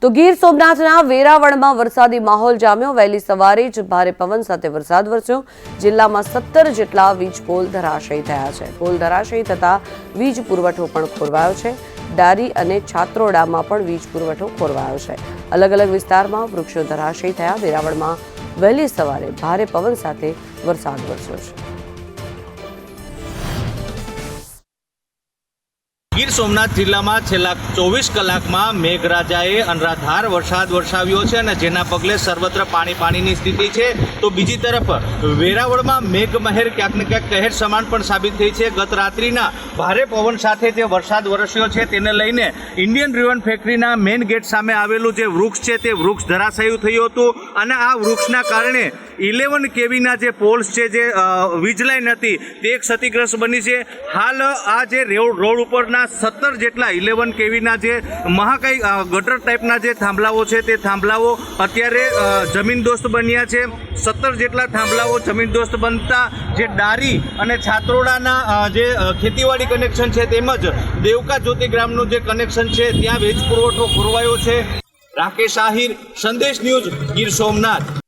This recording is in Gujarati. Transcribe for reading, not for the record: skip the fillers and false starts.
તો ગીર સોમનાથના વેરાવળમાં વરસાદી માહોલ જામ્યો। વહેલી સવારે જ ભારે પવન સાથે વરસાદ વરસ્યો। જિલ્લામાં 17 જેટલા વીજ પોલ ધરાશયી થયા છે। પોલ ધરાશયી થતા વીજ પુરવઠો પણ ખોરવાયો છે। ડારી અને છાત્રોડામાં પણ વીજ પુરવઠો ખોરવાયો છે। અલગ અલગ વિસ્તારમાં વૃક્ષો ધરાશયી થયા। વેરાવળમાં વહેલી સવારે ભારે પવન સાથે વરસાદ વરસ્યો છે। ગીર સોમનાથ જિલ્લામાં છેલ્લા 24 કલાકમાં મેઘરાજાએ અનરાધાર વરસાદ વરસાવ્યો છે અને જેના પગલે સર્વત્ર પાણીની સ્થિતિ છે। તો બીજી તરફ વેરાવળમાં મેઘમહેર ક્યાંક ને ક્યાંક કહેર સમાન પણ સાબિત થઈ છે। ગત રાત્રિના ભારે પવન સાથે જે વરસાદ વરસ્યો છે તેને લઈને ઇન્ડિયન રિવન ફેક્ટરીના મેઇન ગેટ સામે આવેલું જે વૃક્ષ છે તે વૃક્ષ ધરાશાયી થયું હતું અને આ વૃક્ષના કારણે 11 કેવીના જે પોલ્સ છે, જે વીજ લાઇન હતી, તે ક્ષતિગ્રસ્ત બની છે। હાલ આ જે રોડ ઉપરના 17 જેટલા 11 કેવીના જે મહાકાય ગટર ટાઈપના જે થાંભલાઓ છે તે થાંભલાઓ અત્યારે જમીનદોસ્ત બન્યા છે। 17 જેટલા થાંભલાઓ જમીનદોસ્ત બનતા જે ડારી અને છાત્રોડાના જે ખેતીવાડી કનેક્શન છે તેમજ દેવકા જ્યોતિગ્રામનું જે કનેક્શન છે ત્યાં વીજ પુરવઠો ખોરવાયો છે। રાકેશ આહિર, સંદેશ ન્યૂઝ, ગીર સોમનાથ।